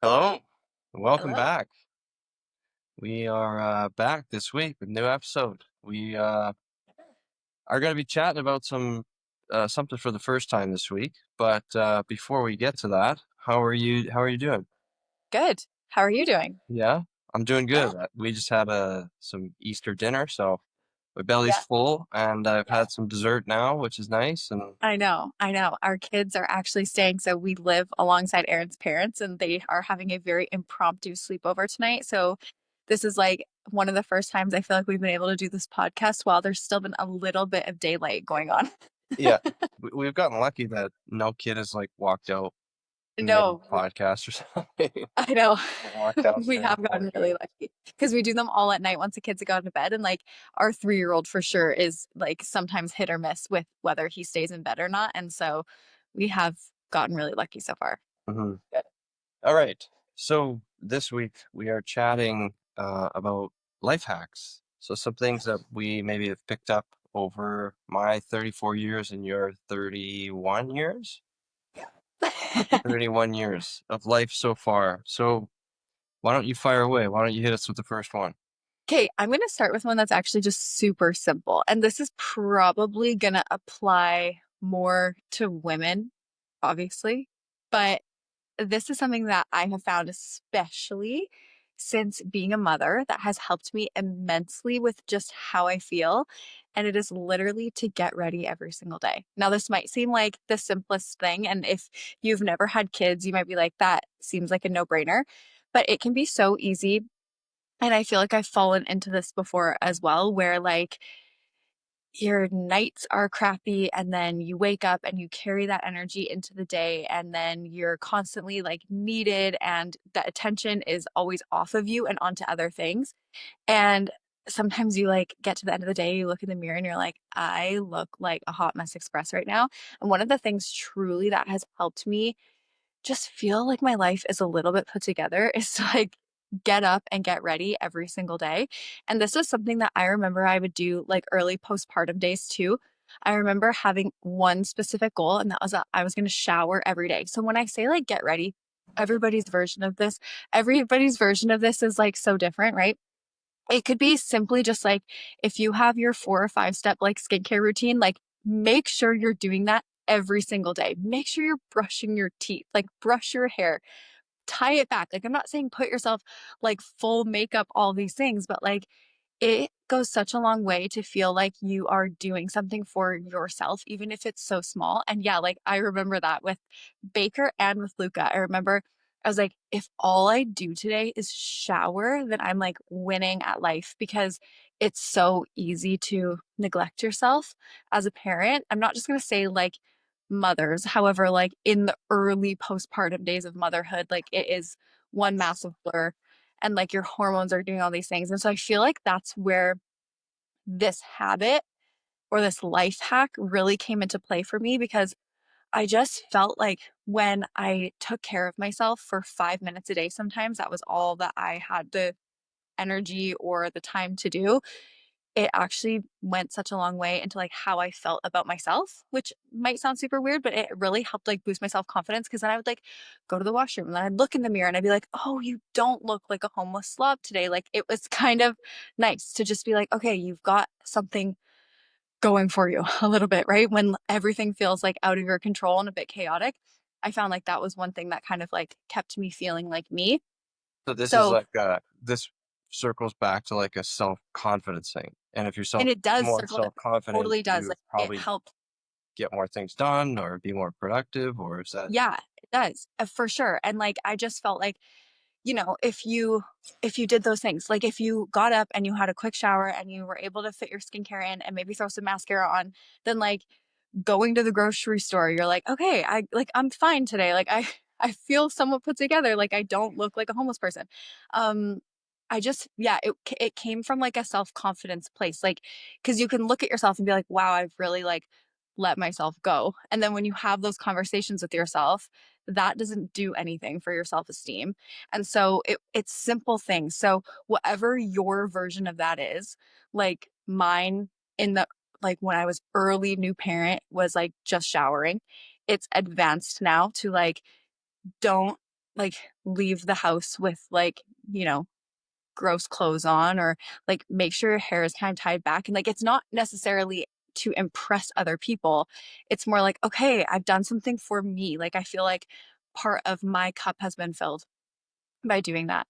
Hello, welcome Hello. back. We are back this week with a new episode. We are going to be chatting about something for the first time this week. But before we get to that, how are you? How are you doing? Good. How are you doing? Yeah, I'm doing Yeah. good. We just had some Easter dinner, so my belly's Yeah. full, and I've had some dessert now, which is nice. And I know. I know. Our kids are actually staying, so we live alongside Aaron's parents, and they are having a very impromptu sleepover tonight. So this is like one of the first times I feel like we've been able to do this podcast while there's still been a little bit of daylight going on. yeah, we've gotten lucky that no kid has like walked out mid No, podcast or something. I know. Walked We downstairs. have gotten really lucky because we do them all at night once the kids have gone to bed. And like our 3-year-old for sure is like sometimes hit or miss with whether he stays in bed or not. And so we have gotten really lucky so far. Mhm. Good. All right. So this week we are chatting about life hacks. So some things that we maybe have picked up over my 34 years and your 31 years? Yeah. 31 years of life so far. So why don't you fire away? Why don't you hit us with the first one? Okay, I'm going to start with one that's actually just super simple. And this is probably going to apply more to women, obviously. But this is something that I have found, especially since being a mother, that has helped me immensely with just how I feel. And it is literally to get ready every single day. Now, this might seem like the simplest thing. And if you've never had kids, you might be like, that seems like a no-brainer. But it can be so easy. And I feel like I've fallen into this before as well, where like your nights are crappy and then you wake up and you carry that energy into the day and then you're constantly like needed and the attention is always off of you and onto other things. And sometimes you like get to the end of the day, you look in the mirror and you're like, I look like a hot mess express right now. And one of the things truly that has helped me just feel like my life is a little bit put together is to like get up and get ready every single day. And this was something that I remember I would do like early postpartum days too. I remember having one specific goal, and that was that I was going to shower every day. So when I say like get ready, everybody's version of this, everybody's version of this is like so different, right? It could be simply just like if you have your 4 or 5 step like skincare routine, like make sure you're doing that every single day. Make sure you're brushing your teeth, like brush your hair, tie it back. Like I'm not saying put yourself like full makeup, all these things, but like it goes such a long way to feel like you are doing something for yourself, even if it's so small. And yeah, like I remember that with Baker and with Luca. I remember I was like, if all I do today is shower, then I'm like winning at life because it's so easy to neglect yourself as a parent. I'm not just going to say like mothers. However, like in the early postpartum days of motherhood, like it is one massive blur and like your hormones are doing all these things. And so I feel like that's where this habit or this life hack really came into play for me because I just felt like when I took care of myself for 5 minutes a day, sometimes that was all that I had the energy or the time to do. It actually went such a long way into like how I felt about myself, which might sound super weird, but it really helped like boost my self-confidence because then I would like go to the washroom and then I'd look in the mirror and I'd be like, "Oh, you don't look like a homeless slob today." Like it was kind of nice to just be like, "Okay, you've got something going for you a little bit," right? When everything feels like out of your control and a bit chaotic. I found like that was one thing that kind of like kept me feeling like me. So this is So, like this circles back to like a self-confidence thing. And if you're and it does more circle, it self-confident, totally does. you Like it probably helps. get more things done or be more productive, or is that Yeah, it does, for sure, and, like, I just felt like, if you did those things, like, if you got up and you had a quick shower and you were able to fit your skincare in and maybe throw some mascara on, then, like, going to the grocery store, you're like, "Okay, I'm fine today, like, I I feel somewhat put together, like, I don't look like a homeless person." Um, I just yeah, it came from, like, a self-confidence place, like, because you can look at yourself and be like, "Wow, I've really, like, let myself go." And then when you have those conversations with yourself, that doesn't do anything for your self-esteem. And so it's simple things. So whatever your version of that is, like mine in the like when I was early new parent was like just showering. It's advanced now to like don't like leave the house with like, you know, gross clothes on, or like make sure your hair is kind of tied back. And like it's not necessarily to impress other people. It's more like, okay, I've done something for me. Like I feel like part of my cup has been filled by doing that.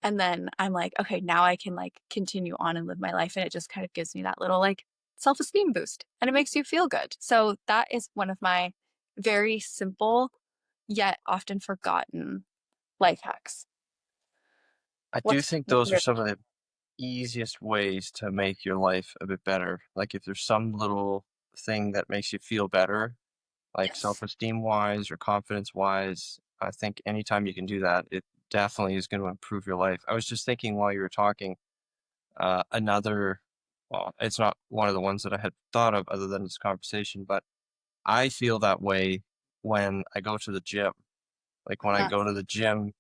And then I'm like, okay, now I can like continue on and live my life. And it just kind of gives me that little like self-esteem boost and it makes you feel good. So that is one of my very simple yet often forgotten life hacks. I do What's think what's those are your some of the easiest ways to make your life a bit better. Like if there's some little thing that makes you feel better, like yes. self-esteem wise or confidence wise, I think anytime you can do that, it definitely is going to improve your life. I was just thinking while you were talking, another, well, it's not one of the ones that I had thought of other than this conversation, but I feel that way when I go to the gym. Like when I Uh, go to the gym,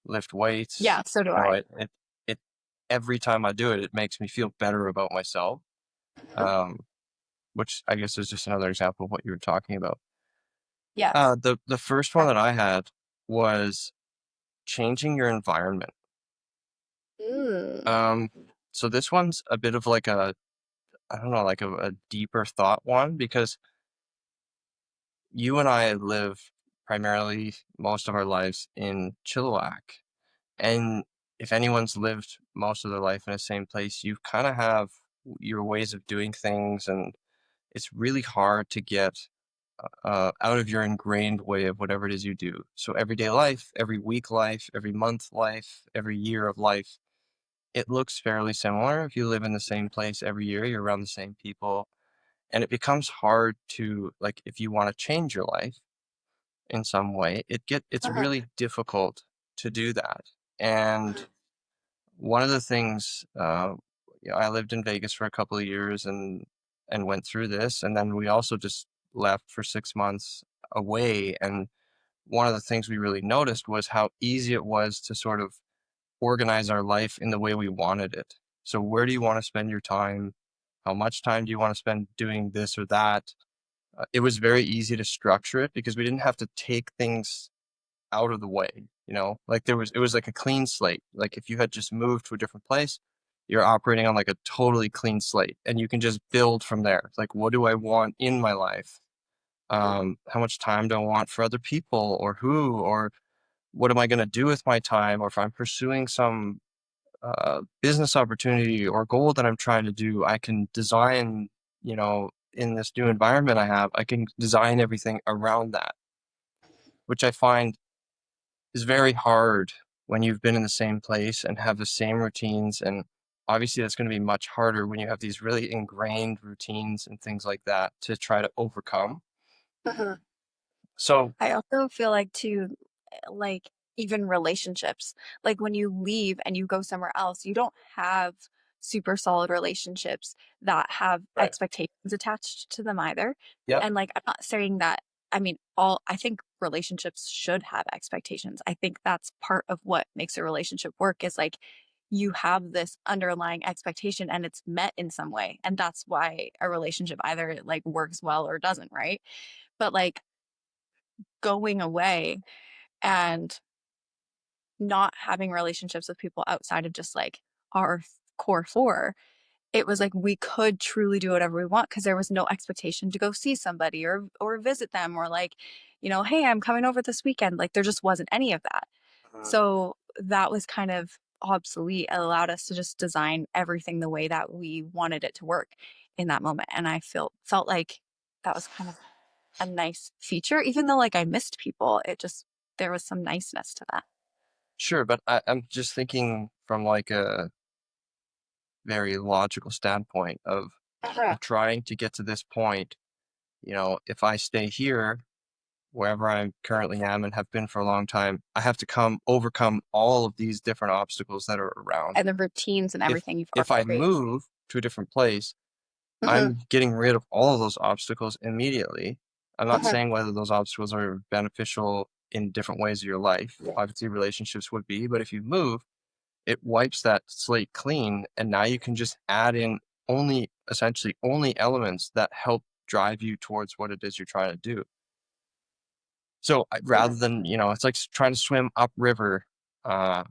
lift weights, yeah, so do you know, I. it every time I do it, it makes me feel better about myself. Um, which I guess is just another example of what you were talking about. Yes. The first one that I had was changing your environment. Mm. Um, so this one's a bit of like a, I don't know, like a deeper thought one because you and I live primarily most of our lives in Chilliwack. And if anyone's lived most of their life in the same place, you kind of have your ways of doing things, and it's really hard to get out of your ingrained way of whatever it is you do. So everyday life, every week life, every month life, every year of life, it looks fairly similar. If you live in the same place every year, you're around the same people, and it becomes hard to like if you want to change your life in some way, it's Uh-huh. really difficult to do that. And one of the things, I lived in Vegas for a couple of years and went through this, and then we also just left for 6 months away. And one of the things we really noticed was how easy it was to sort of organize our life in the way we wanted it. So where do you want to spend your time? How much time do you want to spend doing this or that? It was very easy to structure it because we didn't have to take things out of the way, like it was like a clean slate. Like if you had just moved to a different place, you're operating on like a totally clean slate and you can just build from there. It's like, what do I want in my life? How much time do I want for other people or who, or what am I going to do with my time? Or if I'm pursuing some business opportunity or goal that I'm trying to do, I can design, in this new environment I can design everything around that, which I find is very hard when you've been in the same place and have the same routines. And obviously, that's going to be much harder when you have these really ingrained routines and things like that to try to overcome. Uh-huh. So, I also feel like too, like even relationships, like when you leave and you go somewhere else, you don't have super solid relationships that have right. expectations attached to them either. Yep. And like, I'm not saying that, I mean, I think relationships should have expectations. I think that's part of what makes a relationship work is like you have this underlying expectation and it's met in some way. And that's why a relationship either like works well or doesn't, right? But like, going away and not having relationships with people outside of just like our core four, it was like we could truly do whatever we want because there was no expectation to go see somebody or visit them or like, hey, I'm coming over this weekend. Like there just wasn't any of that. Mhm. So that was kind of obsolete. It allowed us to just design everything the way that we wanted it to work in that moment. And I felt like that was kind of a nice feature, even though like I missed people, it just there was some niceness to that. Sure, but I'm just thinking from like a very logical standpoint Uh-huh. of trying to get to this point. If I stay here, wherever I currently am and have been for a long time, I have to come overcome all of these different obstacles that are around. And the routines and If everything you've if already I created. move to a different place, Mhm, I'm getting rid of all of those obstacles immediately. I'm not mhm. saying whether those obstacles are beneficial in different ways of your life. Obviously, relationships would be, but if you move, it wipes that slate clean, and now you can just add in essentially only elements that help drive you towards what it is you're trying to do. So Yeah. rather than, it's like trying to swim upriver uh,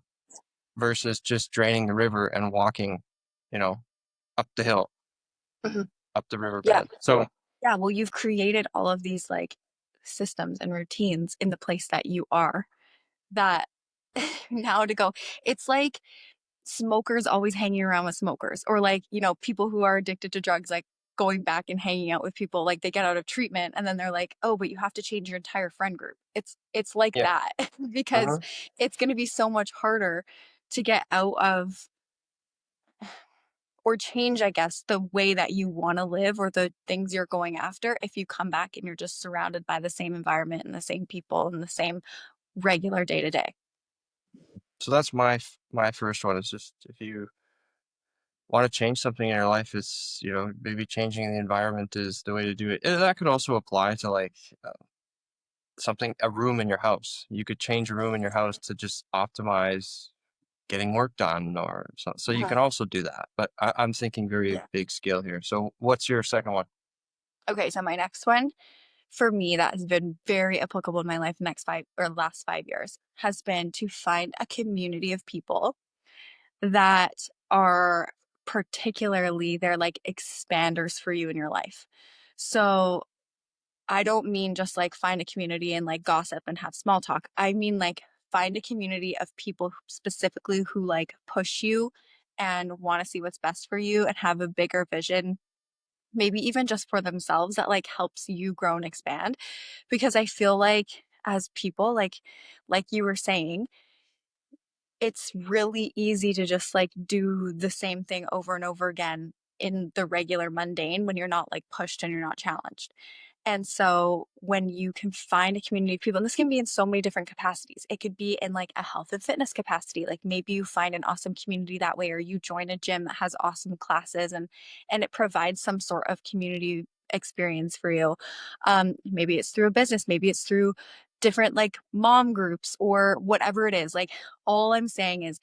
versus just draining the river and walking, you know, up the hill, Mhm. up the Yeah. riverbed. So Yeah. Well, you've created all of these like systems and routines in the place that you are that now to go, it's like smokers always hanging around with smokers or like, people who are addicted to drugs, like going back and hanging out with people like they get out of treatment and then they're like, "Oh, but you have to change your entire friend group." It's like yeah. that because Mhm. it's going to be so much harder to get out of or change, I guess, the way that you want to live or the things you're going after if you come back and you're just surrounded by the same environment and the same people and the same regular day to day. So that's my first one is just if you want to change something in your life, it's, maybe changing the environment is the way to do it. And that could also apply to like a room in your house. You could change a room in your house to just optimize getting work done or so. So you Uh-huh. can also do that. But I'm thinking very Yeah. big scale here. So what's your second one? Okay, so my next one for me that has been very applicable in my life the next 5 or last 5 years has been to find a community of people that are particularly they're like expanders for you in your life. So I don't mean just like find a community and like gossip and have small talk. I mean like find a community of people specifically who like push you and want to see what's best for you and have a bigger vision, maybe even just for themselves that like helps you grow and expand. Because I feel like as people, like you were saying, it's really easy to just like do the same thing over and over again in the regular mundane when you're not like pushed and you're not challenged. And so when you can find a community of people, and this can be in so many different capacities, it could be in like a health and fitness capacity. Like maybe you find an awesome community that way, or you join a gym that has awesome classes and it provides some sort of community experience for you. Maybe it's through a business, maybe it's through different like mom groups or whatever it is. Like all I'm saying is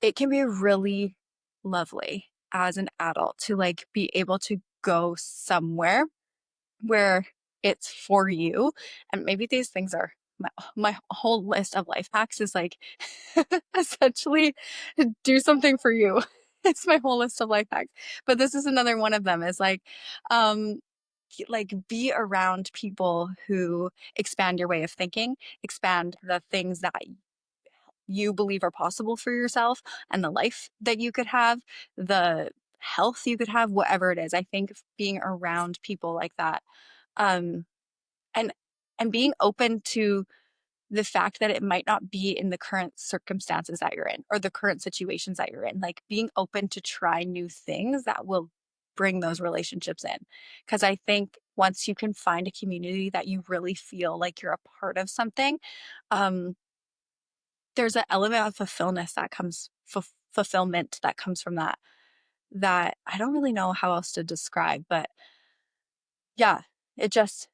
it can be really lovely as an adult to like be able to go somewhere where it's for you. And maybe these things are my whole list of life hacks is like essentially do something for you. It's my whole list of life hacks. But this is another one of them is um like be around people who expand your way of thinking, expand the things that you believe are possible for yourself and the life that you could have, the health you could have, whatever it is. I think being around people like that um and being open to the fact that it might not be in the current circumstances that you're in or the current situations that you're in, like being open to try new things that will bring those relationships in, because I think once you can find a community that you really feel like you're a part of something, um there's an element of fulfillment that comes from that that I don't really know how else to describe, but yeah, it just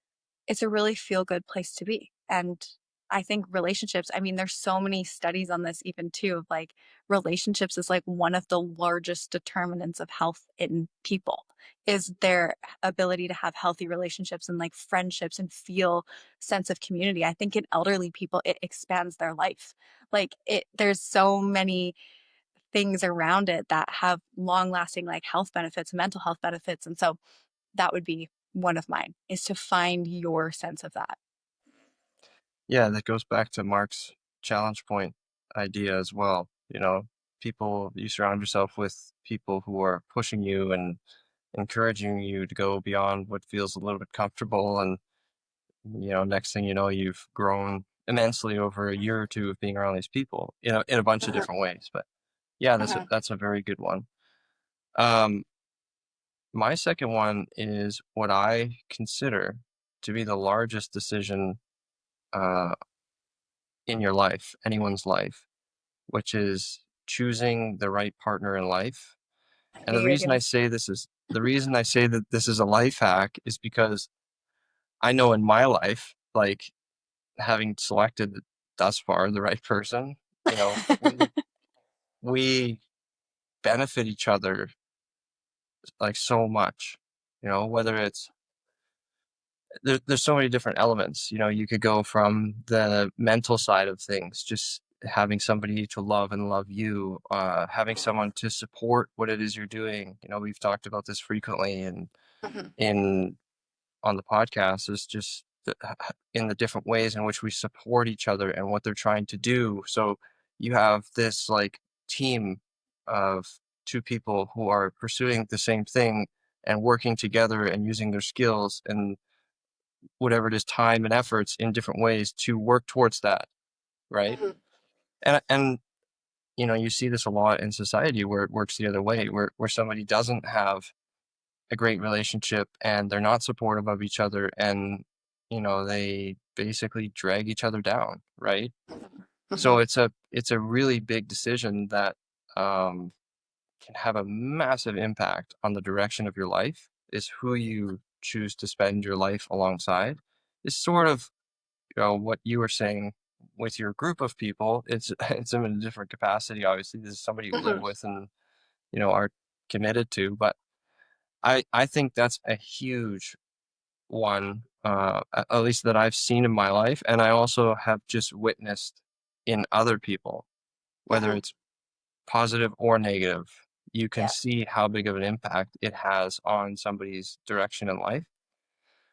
it's a really feel good place to be. And I think relationships, I mean, there's so many studies on this even too, of like relationships is like one of the largest determinants of health in people is their ability to have healthy relationships and like friendships and feel sense of community. I think in elderly people, it expands their life. Like there's so many things around it that have long lasting like health benefits, mental health benefits. And so that would be one of mine is to find your sense of that. Yeah, that goes back to Mark's challenge point idea as well. You surround yourself with people who are pushing you and encouraging you to go beyond what feels a little bit comfortable. And, next thing you know, you've grown immensely over a year or two of being around these people, in a bunch of Uh-huh, different ways. But yeah, uh-huh. that's a very good one. Um, my second one is what I consider to be the largest decision uh, in your life, anyone's life, which is choosing the right partner in life. I And knew you were gonna. the reason I say that this is a life hack is because I know in my life, like having selected thus far the right person, we benefit each other like so much, whether it's there's so many different elements. You could go from the mental side of things, just having somebody to love and love you, having someone to support what it is you're doing. We've talked about this frequently and Mhm. in on the podcast is just in the different ways in which we support each other and what they're trying to do. So you have this like team of two people who are pursuing the same thing and working together and using their skills and whatever it is, time and efforts in different ways to work towards that, right? Mhm. And you see this a lot in society where it works the other way, where somebody doesn't have a great relationship and they're not supportive of each other and they basically drag each other down, right? So Mhm. it's a really big decision that um, can have a massive impact on the direction of your life, is who you choose to spend your life alongside. Is sort of what you were saying with your group of people. It's in a different capacity. Obviously, this is somebody you live Mhm. with and are committed to. But I think that's a huge one, at least that I've seen in my life, and I also have just witnessed in other people, whether Mhm. it's positive or negative. You can Yeah. see how big of an impact it has on somebody's direction in life.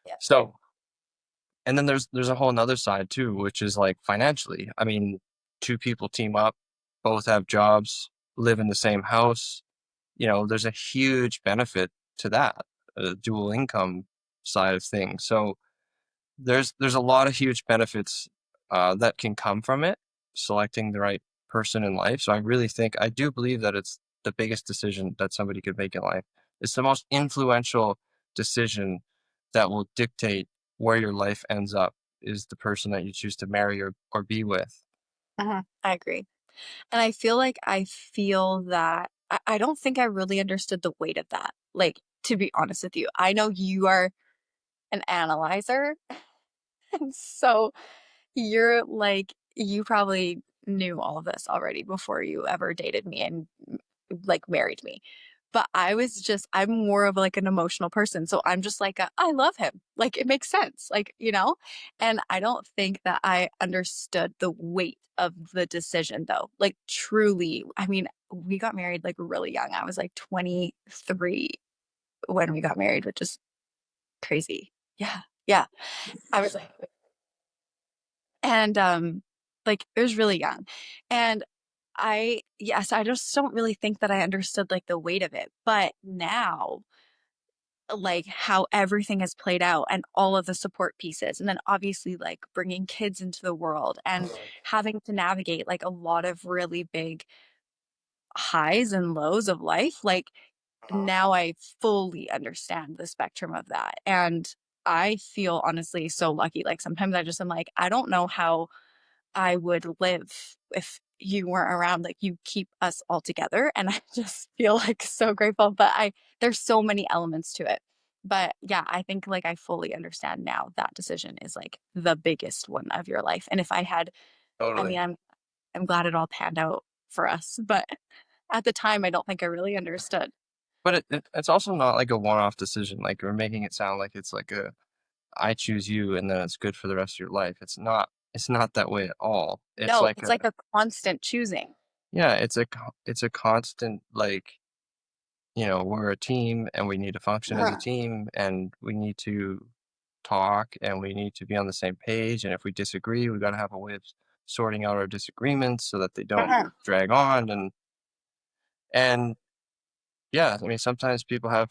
Yeah. So, and then there's a whole another side too, which is like financially. I mean, two people team up, both have jobs, live in the same house. There's a huge benefit to that, dual income side of things. So there's a lot of huge benefits that can come from it, selecting the right person in life. So I do believe that it's the biggest decision that somebody could make in life. It's the most influential decision that will dictate where your life ends up, is the person that you choose to marry or be with. Mhm. I agree. And I feel that I don't think I really understood the weight of that. Like, to be honest with you, I know you are an analyzer. And so you're like, you probably knew all of this already before you ever dated me and like married me. But I'm more of like an emotional person. So I'm just like, I love him. Like it makes sense. Like, and I don't think that I understood the weight of the decision though. Like truly, I mean, we got married like really young. I was like 23 when we got married, which is crazy. Yeah. Yeah. I was like, and like it was really young. And yes, I just don't really think that I understood like the weight of it. But now, like how everything has played out and all of the support pieces, and then obviously like bringing kids into the world and having to navigate like a lot of really big highs and lows of life, like now I fully understand the spectrum of that. And I feel honestly so lucky. Like sometimes I just am like, I don't know how I would live if you weren't around. Like you keep us all together. And I just feel like so grateful. But there's so many elements to it. But yeah, I think like I fully understand now that decision is like the biggest one of your life. And if I had, I Totally. mean, I'm glad it all panned out for us. But at the time, I don't think I really understood. But it's also not like a one-off decision. Like we're making it sound like it's like a I choose you and then it's good for the rest of your life. It's not that way at all. It's No, like it's like a constant choosing. yeah, it's a constant like, we're a team and we need to function as a team and we need to talk and we need to be on the same page. And if we disagree, we got to have a way of sorting out our disagreements so that they don't drag on. And yeah, I mean, sometimes people have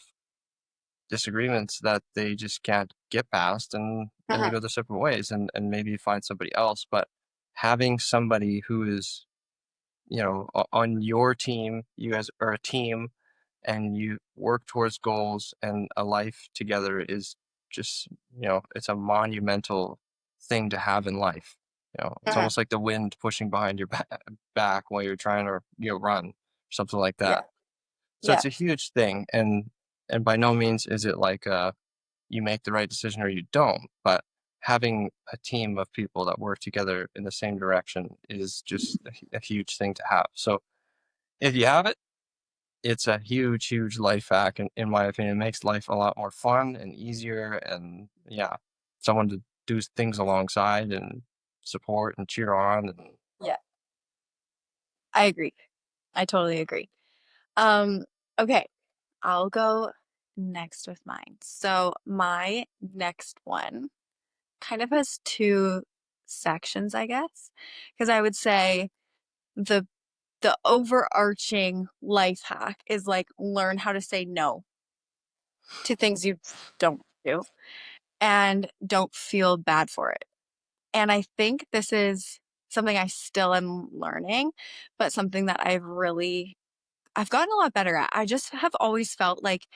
disagreements that they just can't get past and they go their separate ways and maybe find somebody else. But having somebody who is, on your team, you guys are a team and you work towards goals and a life together is just, it's a monumental thing to have in life. It's almost like the wind pushing behind your back while you're trying to, run, something like Yeah. that. So Yeah. it's a huge thing. And by no means is it like, you make the right decision or you don't, but having a team of people that work together in the same direction is just a huge thing to have. So if you have it, it's a huge life hack, in my opinion. It makes life a lot more fun and easier. And yeah, someone to do things alongside and support and cheer on. And Yeah, I agree. I totally agree. Um, okay, I'll go next with mine. So my next one kind of has two sections, I guess, because I would say the the overarching life hack is like learn how to say no to things you don't do and don't feel bad for it. And I think this is something I still am learning, but something that I've gotten a lot better at. I just have always felt like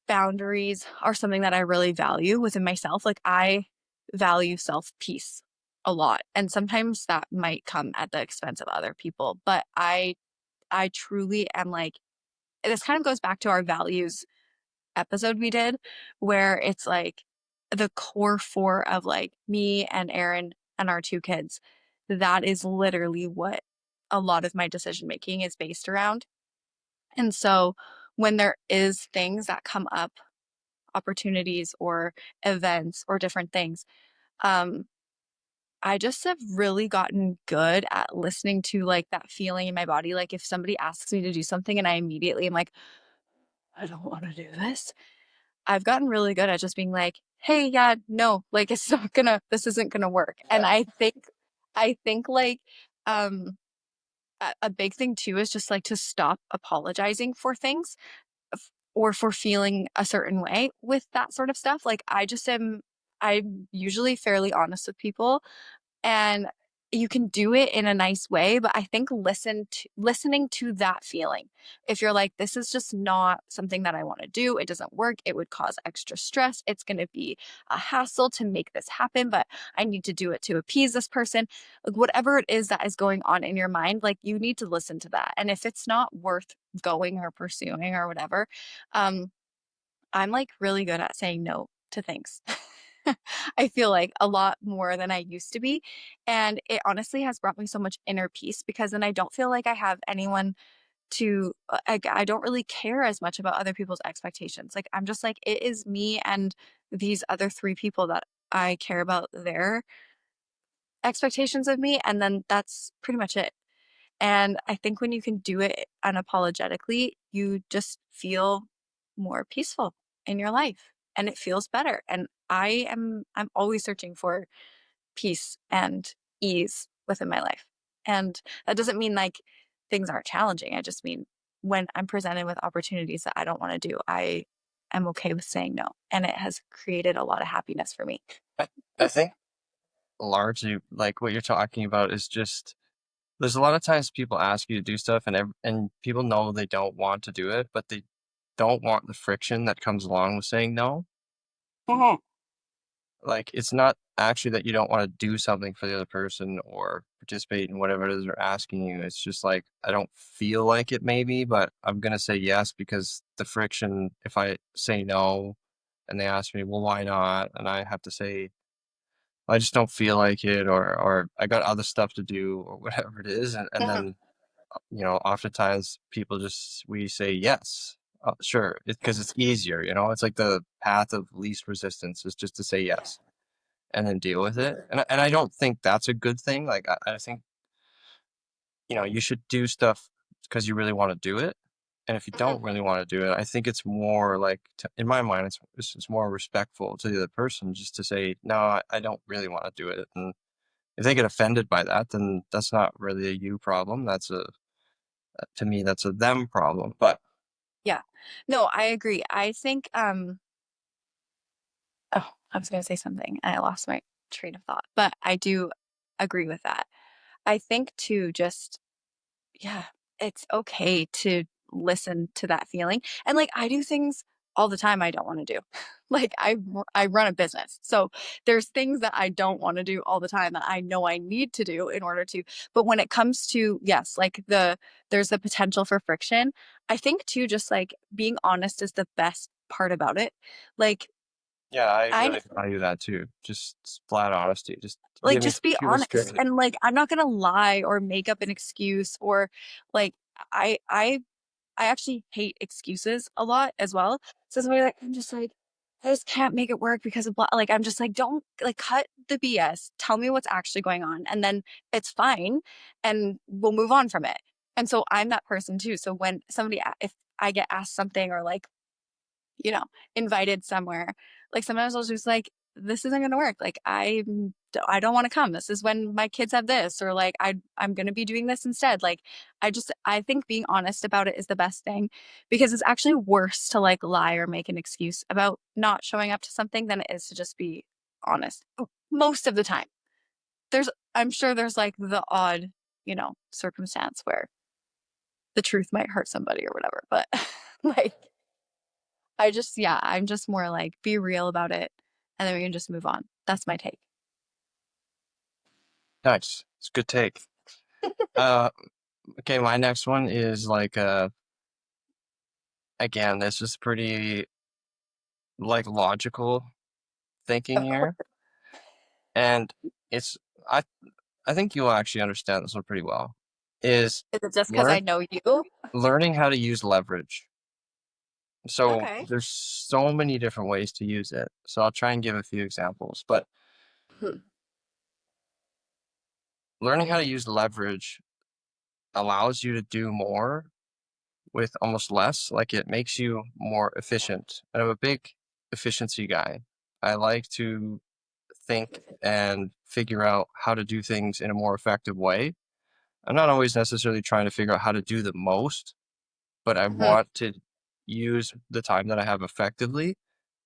boundaries are something that I really value within myself. Like I value self peace a lot. And sometimes that might come at the expense of other people, but I truly am like this kind of goes back to our values episode we did where it's like the core four of like me and Aaron and our two kids. That is literally what a lot of my decision making is based around. And so when there is things that come up, opportunities or events or different things, um, I just have really gotten good at listening to like that feeling in my body. Like if somebody asks me to do something and I immediately am like, I don't want to do this. I've gotten really good at just being like, hey, yeah, no, like this isn't gonna work. And I think like, um, a big thing too is just like to stop apologizing for things or for feeling a certain way with that sort of stuff. Like I'm usually fairly honest with people and you can do it in a nice way, but I think listening to that feeling. If you're like, this is just not something that I want to do, it doesn't work, it would cause extra stress, it's going to be a hassle to make this happen, but I need to do it to appease this person. Like whatever it is that is going on in your mind, like you need to listen to that. And if it's not worth going or pursuing or whatever, um, I'm like really good at saying no to things. I feel like a lot more than I used to be. And it honestly has brought me so much inner peace because then I don't feel like I have anyone I don't really care as much about other people's expectations. Like I'm just like, it is me and these other three people that I care about their expectations of me. And then that's pretty much it. And I think when you can do it unapologetically, you just feel more peaceful in your life and it feels better. And I'm always searching for peace and ease within my life. And that doesn't mean like things aren't challenging. I just mean when I'm presented with opportunities that I don't want to do, I am okay with saying no. And it has created a lot of happiness for me. I think largely like what you're talking about is just there's a lot of times people ask you to do stuff and people know they don't want to do it, but they don't want the friction that comes along with saying no. Mhm. Like it's not actually that you don't want to do something for the other person or participate in whatever it is they're asking you. It's just like I don't feel like it maybe, but I'm gonna say yes because the friction if I say no and they ask me, well, why not? And I have to say I just don't feel like it or I got other stuff to do or whatever it is. And Mhm. then oftentimes people just we say yes, sure, because it's easier. It's like the path of least resistance is just to say yes and then deal with it. And I don't think that's a good thing. Like I think you should do stuff because you really want to do it. And if you Mhm. don't really want to do it, I think it's more like, in my mind, it's more respectful to the other person just to say, no, I don't really want to do it. And if they get offended by that, then that's not really a you problem. To me, that's a them problem. But Yeah. No, I agree. I think oh, I was going to say something and I lost my train of thought, but I do agree with that. I think too, just, yeah, it's okay to listen to that feeling. And like, I do things all the time I don't want to do. Like, I run a business. So there's things that I don't want to do all the time that I know I need to do in order to. But when it comes to, yes, like there's the potential for friction. I think too, just like being honest is the best part about it. Like, yeah, I I really value that too. Just flat honesty. Just like give me just be shoot me honest straight. and like I'm not gonna lie or make up an excuse or like I I I actually hate excuses a lot as well. So somebody like I'm just like I just can't make it work because of like I'm just like, don't like cut the BS. Tell me what's actually going on, and then it's fine, and we'll move on from it. And so I'm that person too. So when if I get asked something or like you know, invited somewhere. Like sometimes I was just like, this isn't gonna work. Like I don't want to come. This is when my kids have this, or like I'm gonna be doing this instead. Like I think being honest about it is the best thing because it's actually worse to like lie or make an excuse about not showing up to something than it is to just be honest. Most of the time. I'm sure there's like the odd, circumstance where the truth might hurt somebody or whatever. But like yeah, I'm just more like, be real about it, and then we can just move on. That's my take. Nice. It's a good take. Uh, okay, my next one is like again, this is pretty like logical thinking Of course. here, and it's I I think you'll actually understand this one pretty well. Is Is it just because learn I know you? learning how to use leverage. So Okay. there's so many different ways to use it. So I'll try and give a few examples, but Hmm. learning how to use leverage allows you to do more with almost less. Like it makes you more efficient. And I'm a big efficiency guy. I like to think and figure out how to do things in a more effective way. I'm not always necessarily trying to figure out how to do the most, but I Mhm. want to use the time that I have effectively,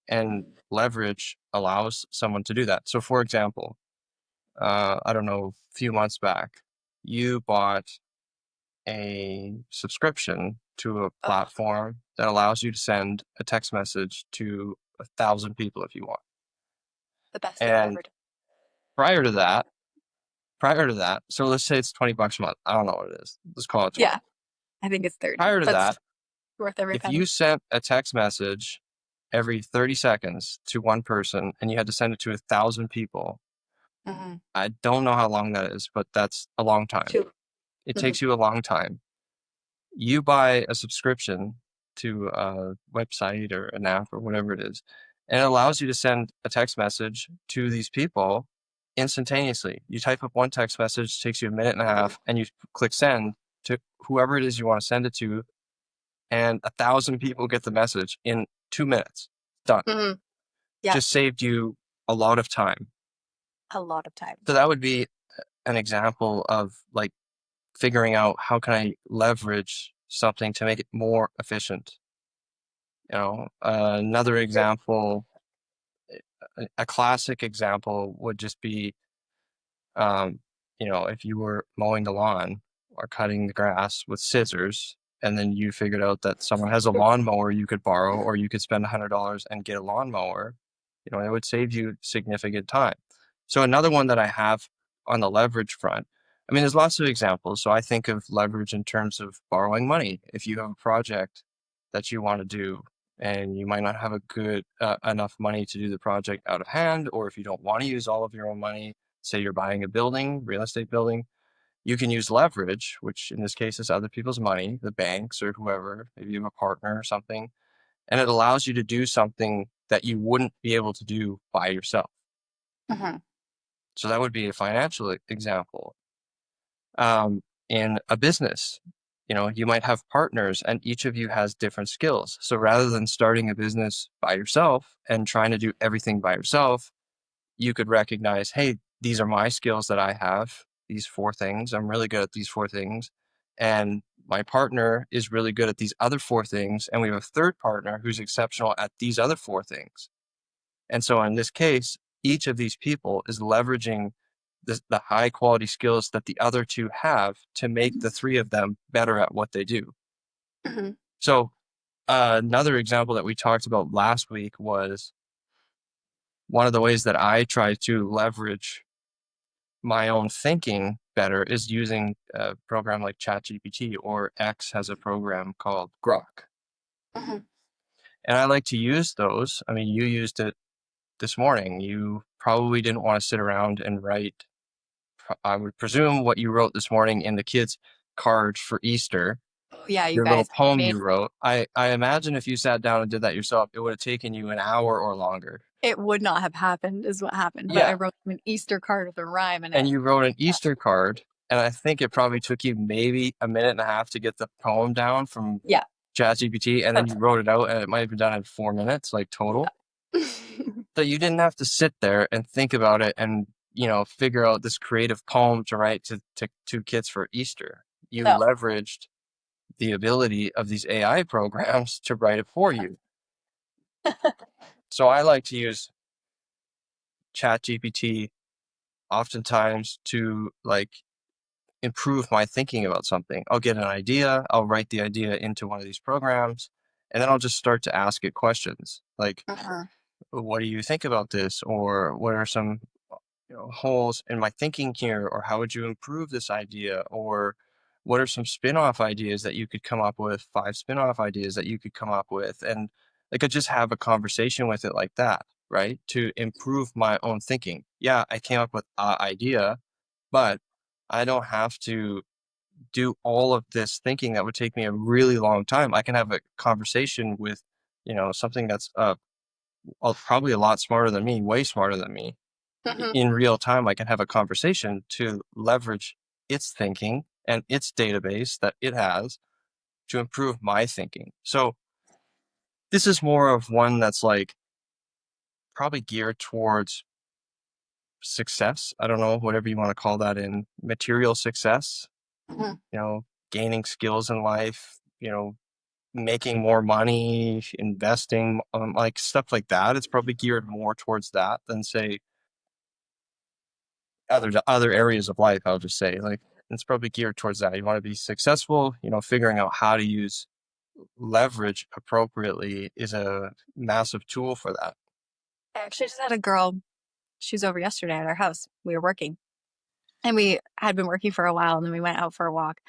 and leverage allows someone to do that. So, for example, I don't know, a few months back, you bought a subscription to a Ugh, platform that allows you to send a text message to 1,000 people if you want. the best thing I've ever And done. prior to that, so let's say it's $20 a month. I don't know what it is. Let's call it 20. Yeah, I think it's 30, Prior to but that, worth every if you penny. sent a text message every 30 seconds to one person and you had to send it to 1,000 people, Hmm. I don't know how long that is, but that's a long time. Two. It Hmm. takes you a long time. You buy a subscription to a website or an app or whatever it is, and it allows you to send a text message to these people instantaneously. You type up one text message, takes you a minute and a half, and you click send to whoever it is you want to send it to, and 1,000 people get the message in 2 minutes. Done. Hmm. Yeah, Just saved you a lot of time. a lot of time. So that would be an example of like figuring out how can I leverage something to make it more efficient. Another example, a classic example would just be, um, if you were mowing the lawn or cutting the grass with scissors, and then you figured out that someone has a lawnmower you could borrow, or you could spend $100 and get a lawnmower, it would save you significant time. So another one that I have on the leverage front, I mean, there's lots of examples. So I think of leverage in terms of borrowing money. If you have a project that you want to do and you might not have a good enough money to do the project out of hand, or if you don't want to use all of your own money, say you're buying a building, real estate building, you can use leverage, which in this case is other people's money, the banks or whoever, maybe you have a partner or something, and it allows you to do something that you wouldn't be able to do by yourself. Hmm. So that would be a financial example. In a business, you might have partners and each of you has different skills. So rather than starting a business by yourself and trying to do everything by yourself, you could recognize, hey, these are my skills that I have, these four things. I'm really good at these four things. And my partner is really good at these other four things. And we have a third partner who's exceptional at these other four things. And so in this case, each of these people is leveraging the high quality skills that the other two have to make the three of them better at what they do. Hmm. So another example that we talked about last week was one of the ways that I try to leverage my own thinking better is using a program like ChatGPT, or X has a program called Grok. Hmm. And I like to use those. I mean, you used it this morning. You probably didn't want to sit around and write, I would presume, what you wrote this morning in the kids' card for Easter. Yeah, you your little guys poem made you wrote. I imagine if you sat down and did that yourself, it would have taken you an hour or longer. it would not have happened is what happened, but I Yeah. wrote an Easter card with a rhyme in And it. you wrote an Easter card, and I think it probably took you maybe a minute and a half to get the poem down from Yeah. ChatGPT, and then you wrote it out, and it might have been done in 4 minutes, like total. So you didn't have to sit there and think about it and figure out this creative poem to write to kids for Easter. You No. leveraged the ability of these AI programs to write it for you. So I like to use ChatGPT oftentimes to like improve my thinking about something. I'll get an idea, I'll write the idea into one of these programs, and then I'll just start to ask it questions like, Uh-huh. what do you think about this? Or what are some holes in my thinking here? Or how would you improve this idea? Or what are some spin-off ideas that you could come up with, 5 spin-off ideas that you could come up with? And I could just have a conversation with it like that, right? To improve my own thinking. Yeah, I came up with an idea, but I don't have to do all of this thinking that would take me a really long time. I can have a conversation with, something that's probably a lot smarter than me, way smarter than me. Mhm. In real time, I can have a conversation to leverage its thinking and its database that it has to improve my thinking. So this is more of one that's like probably geared towards success. I don't know, whatever you want to call that, in material success, Mhm. gaining skills in life, making more money, investing, like stuff like that. It's probably geared more towards that than say other areas of life. I'll just say like it's probably geared towards that. You want to be successful, figuring out how to use leverage appropriately is a massive tool for that. I actually just had a girl, she was over yesterday at our house. We were working and we had been working for a while and then we went out for a walk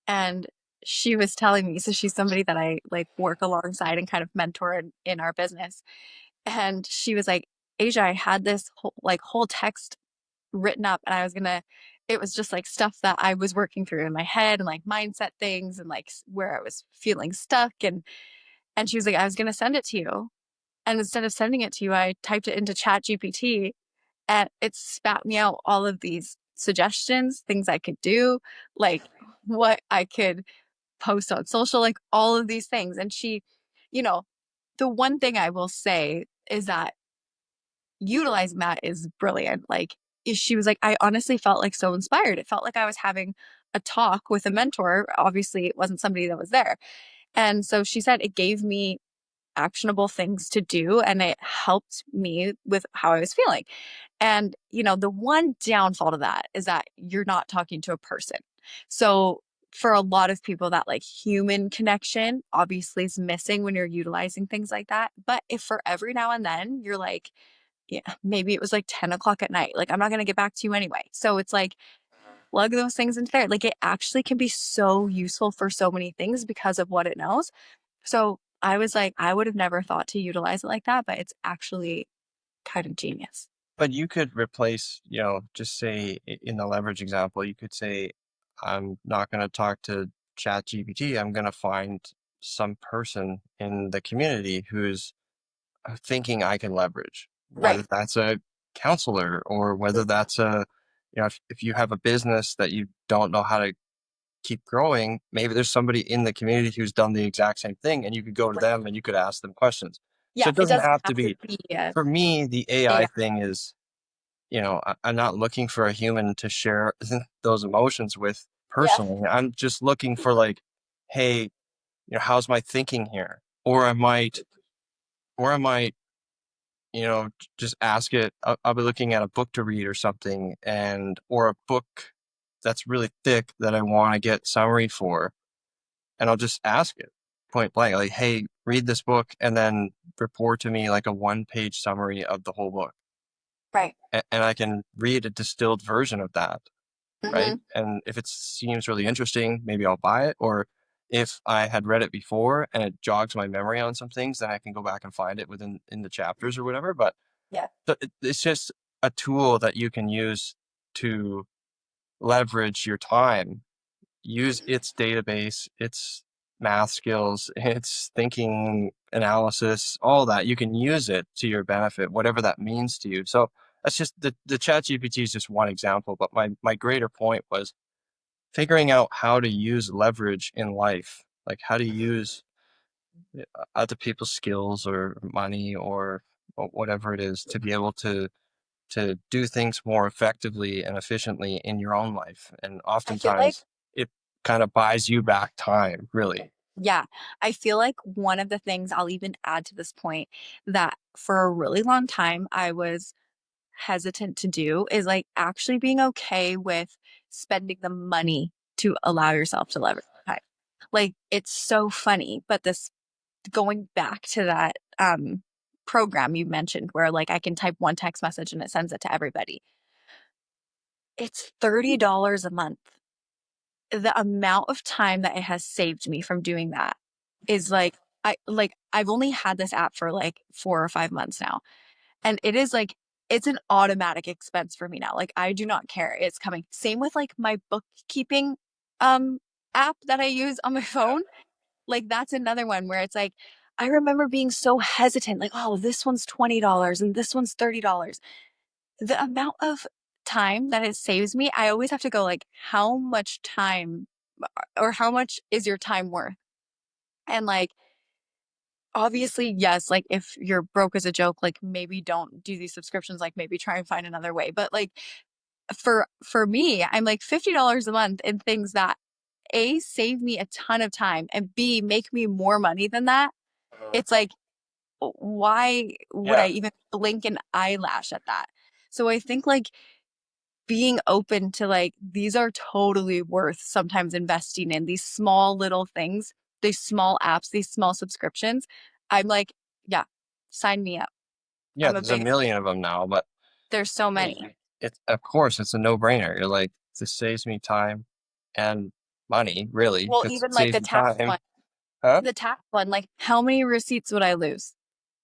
and she was telling me, so she's somebody that I like work alongside and kind of mentor in our business. And she was like, Asia, I had this whole text written up and I was gonna, it was just like stuff that I was working through in my head and like mindset things and like where I was feeling stuck. And she was like, I was gonna send it to you. And instead of sending it to you, I typed it into Chat GPT and it spat me out all of these suggestions, things I could do, like what I could post on social, like all of these things. And she, you know, the one thing I will say is that utilizing that is brilliant. Like she was like, I honestly felt like so inspired. It felt like I was having a talk with a mentor. Obviously, it wasn't somebody that was there. And so she said it gave me actionable things to do and it helped me with how I was feeling. And, the one downfall to that is that you're not talking to a person. So, for a lot of people, that like human connection obviously is missing when you're utilizing things like that. But if for every now and then you're like, yeah, maybe it was like 10 o'clock at night, like I'm not going to get back to you anyway. So it's like, plug those things into there. Like it actually can be so useful for so many things because of what it knows. So I was like, I would have never thought to utilize it like that, but it's actually kind of genius. But you could replace, just say in the leverage example, you could say, I'm not going to talk to Chat GPT. I'm going to find some person in the community who's thinking I can leverage, Right. whether that's a counselor or whether that's if you have a business that you don't know how to keep growing, maybe there's somebody in the community who's done the exact same thing and you could go to them and you could ask them questions. So Yeah, it it doesn't doesn't have to have to be, be for me, the AI AI. thing is, I'm not looking for a human to share those emotions with Yeah. personally. I'm just looking for like, hey, how's my thinking here? Or I might, just ask it. I'll be looking at a book to read or something, or a book that's really thick that I want to get summary for, and I'll just ask it point blank, like, "Hey, read this book, and then report to me like a one-page summary of the whole book," Right. and I can read a distilled version of that, right? Hmm. And if it seems really interesting, maybe I'll buy it, or if I had read it before and it jogs my memory on some things, then I can go back and find it within in the chapters or whatever. But Yeah. it's just a tool that you can use to leverage your time, use its database, its math skills, it's thinking analysis, all that. You can use it to your benefit, whatever that means to you. So that's just the chat GPT is just one example, but my greater point was figuring out how to use leverage in life, like how to use other people's skills or money or whatever it is to be able to do things more effectively and efficiently in your own life. And I feel like, oftentimes it kind of buys you back time, really. yeah, I feel like one of the things I'll even add to this point that for a really long time I was hesitant to do is like actually being okay with spending the money to allow yourself to leverage time. Like it's so funny, but this going back to that program you mentioned where like I can type one text message and it sends it to everybody. It's $30 a month. The amount of time that it has saved me from doing that is like I've only had this app for like 4 or 5 months now. And it is like it's an automatic expense for me now. Like I do not care. It's coming. Same with like my bookkeeping um app that I use on my phone. Like that's another one where it's like I remember being so hesitant like, "Oh, this one's $20 and this one's $30." The amount of time that it saves me, I always have to go like, "How much time or how much is your time worth?" And like obviously, yes, like if you're broke as a joke, like maybe don't do these subscriptions, like maybe try and find another way. But like for me, I'm like $50 a month in things that A save me a ton of time and B make me more money than that. It's like why would I Yeah. even blink an eyelash at that? So I think like being open to like these are totally worth sometimes investing in these small little things, these small apps, these small subscriptions. I'm like, yeah, sign me up. Yeah, I'm a there's a big million of them now, but there's so many. hey, it's of course it's a no-brainer. You're like, this saves me time and money, really, Well, because it even like saves you time. Huh? the tax one, like how many receipts would I lose?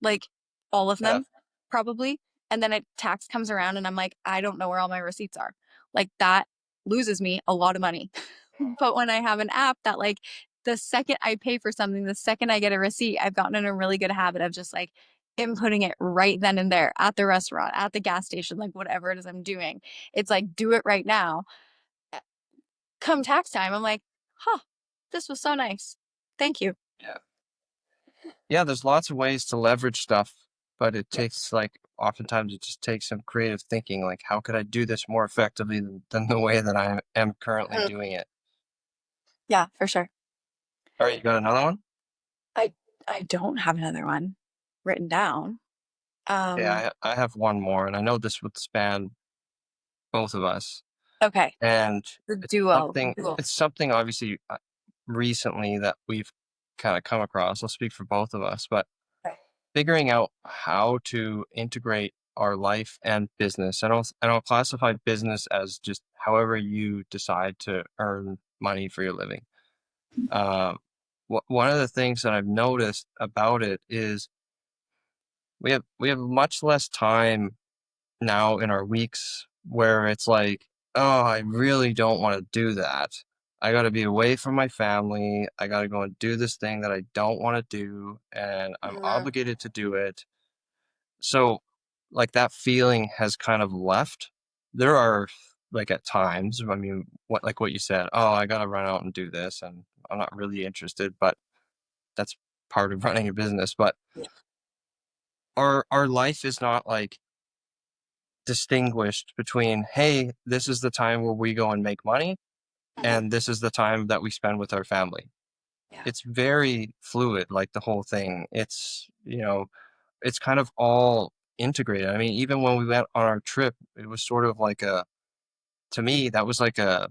Like all of Yeah. them, probably. And then a tax comes around and I'm like, I don't know where all my receipts are. Like that loses me a lot of money. But when I have an app that like the second I pay for something, the second I get a receipt, I've gotten in a really good habit of just like inputting it right then and there at the restaurant, at the gas station, like whatever it is I'm doing. It's like do it right now. Come tax time, I'm like, huh, this was so nice. Thank you. Yeah. Yeah, there's lots of ways to leverage stuff, but it takes like oftentimes it just takes some creative thinking, like how could I do this more effectively than the way that I am currently Mhm. doing it? Yeah, for sure. All right, you got another one? I I don't have another one written down. Um, Yeah, I have one more, and I know this would span both of us. okay. And The it's duo. something Duo. it's something obviously recently that we've kind of come across. I'll speak for both of us, but Okay. figuring out how to integrate our life and business. I don't classify business as just however you decide to earn money for your living. Um, one of the things that I've noticed about it is we have much less time now in our weeks where it's like, oh, I really don't want to do that. I got to be away from my family. I got to go and do this thing that I don't want to do, and I'm Mhm. obligated to do it. So, like, that feeling has kind of left. There are, like, at times, I mean, what you said, oh, I got to run out and do this, and I'm not really interested, but that's part of running a business. But our life is not like distinguished between, hey, this is the time where we go and make money, Mhm. and this is the time that we spend with our family. Yeah. It's very fluid, like the whole thing. It's kind of all integrated. I mean, even when we went on our trip, it was sort of like to me, that was like I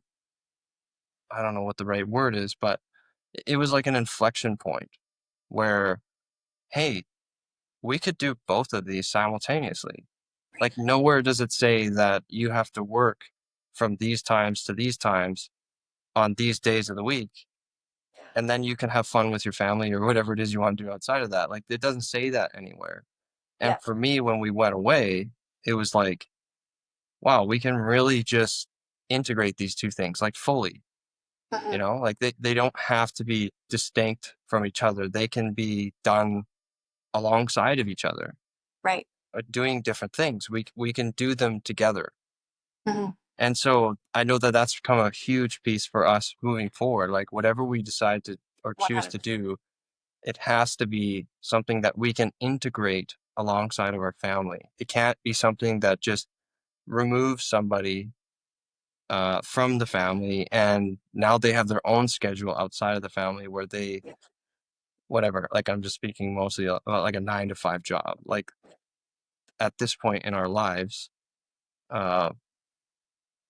don't know what the right word is, but it was like an inflection point where, hey, we could do both of these simultaneously. Like nowhere does it say that you have to work from these times to these times on these days of the week, and then you can have fun with your family or whatever it is you want to do outside of that. Like it doesn't say that anywhere. And Yeah. for me, when we went away, it was like, wow, we can really just integrate these two things like fully. Mhm. Like they don't have to be distinct from each other. They can be done alongside of each other, Right. doing different things. We can do them together. Mhm. And so I know that that's become a huge piece for us moving forward. Like whatever we decide to or choose to 100%. do, it has to be something that we can integrate alongside of our family. It can't be something that just removes somebody from the family and now they have their own schedule outside of the family where they Yeah. whatever. Like I'm just speaking mostly about like a 9 to 5 job. Like at this point in our lives, uh,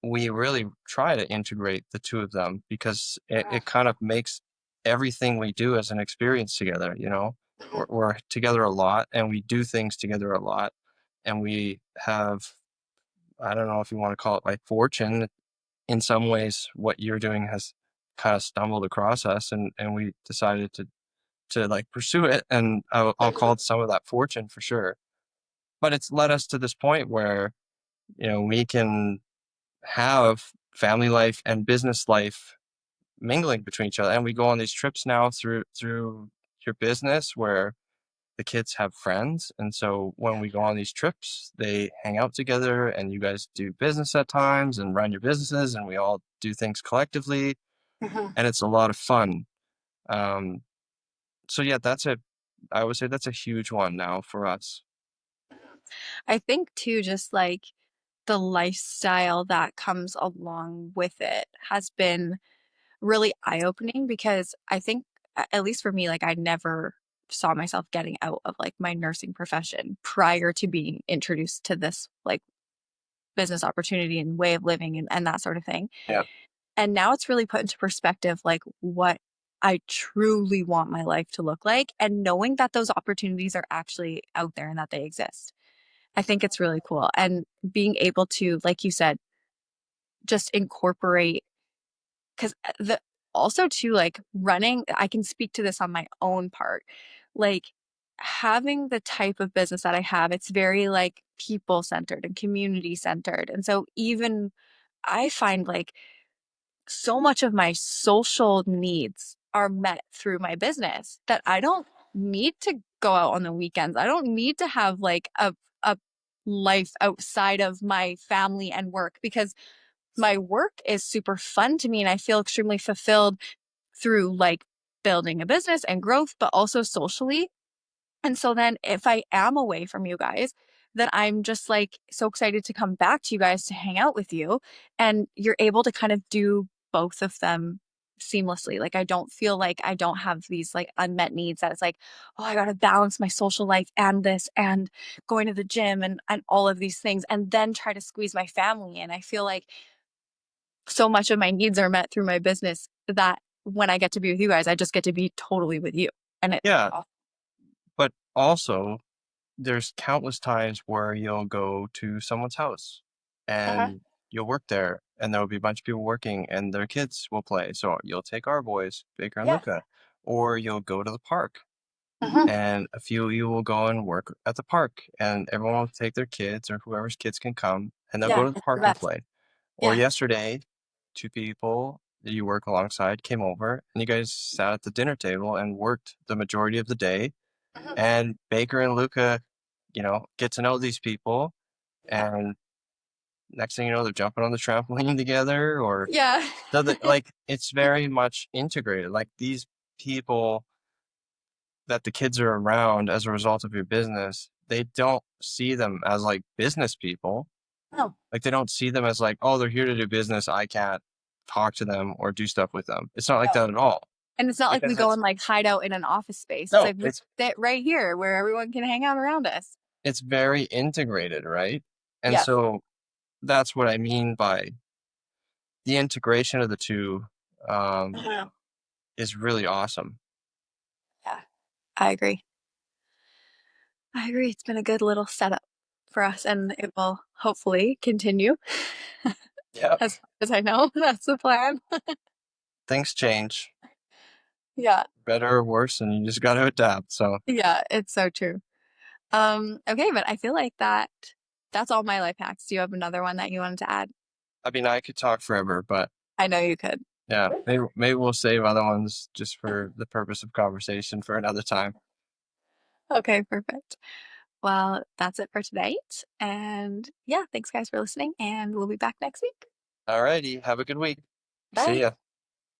we really try to integrate the two of them because Mhm. it kind of makes everything we do as an experience together, Mhm. we're together a lot and we do things together a lot. And we have, I don't know if you want to call it like fortune. In some ways, what you're doing has kind of stumbled across us and we decided to like pursue it. And I'll call Mhm. it some of that fortune for sure. But it's led us to this point where, we can have family life and business life mingling between each other. And we go on these trips now through your business where the kids have friends. And so when we go on these trips, they hang out together and you guys do business at times and run your businesses and we all do things collectively. Mhm. And it's a lot of fun. Um, so yeah, I would say that's a huge one now for us. I think too, just like the lifestyle that comes along with it has been really eye-opening because I think, at least for me, like I never saw myself getting out of like my nursing profession prior to being introduced to this like business opportunity and way of living and that sort of thing. Yeah. And now it's really put into perspective like what I truly want my life to look like and knowing that those opportunities are actually out there and that they exist. I think it's really cool. And being able to, like you said, just incorporate because the also too, like running, I can speak to this on my own part. Like having the type of business that I have, it's very like people centered and community centered. And so even I find like so much of my social needs are met through my business that I don't need to go out on the weekends. I don't need to have like a life outside of my family and work because my work is super fun to me and I feel extremely fulfilled through like building a business and growth, but also socially. And so then if I am away from you guys, then I'm just like so excited to come back to you guys to hang out with you. And you're able to kind of do both of them seamlessly. Like I don't feel like I don't have these like unmet needs that it's like, oh, I gotta balance my social life and this and going to the gym and all of these things and then try to squeeze my family in. I feel like so much of my needs are met through my business that when I get to be with you guys, I just get to be totally with you. And it's Yeah. awesome. But also there's countless times where you'll go to someone's house Uh-huh. and you'll work there and there'll be a bunch of people working and their kids will play. So you'll take our boys, Baker and Yeah. Luca, or you'll go to the park Mhm. and a few of you will go and work at the park and everyone will take their kids or whoever's kids can come and they'll go Yeah, to the it's the park and best. play. Or Yeah. yesterday, two people that you work alongside came over and you guys sat at the dinner table and worked the majority of the day. Mhm. And Baker and Luca, get to know these people. Yeah. And next thing you know, they're jumping on the trampoline together or Yeah. like it's very much integrated. Like these people that the kids are around as a result of your business, they don't see them as like business people. No. Like they don't see them as like, oh, they're here to do business. I can't talk to them or do stuff with them. It's not like No. that at all. And it's not like we Because go it's and like hide out in an office space. It's no, like we sit right here where everyone can hang out around us. it's very integrated, right? And Yes. so that's what I mean by the integration of the two um, Mhm. is really awesome. Yeah. I agree. I agree. It's been a good little setup for us and it will hopefully continue Yeah. as far as I know. That's the plan. Things change, Yeah. better or worse, and you just got to adapt. So, Yeah. It's so true. Okay, but I feel like that's all my life hacks. Do you have another one that you wanted to add? I mean, I could talk forever, but I know you could. Yeah, maybe we'll save other ones just for the purpose of conversation for another time. Okay, perfect. Well, that's it for tonight. And yeah, thanks guys for listening, and we'll be back next week. Alrighty, have a good week. See Bye. ya.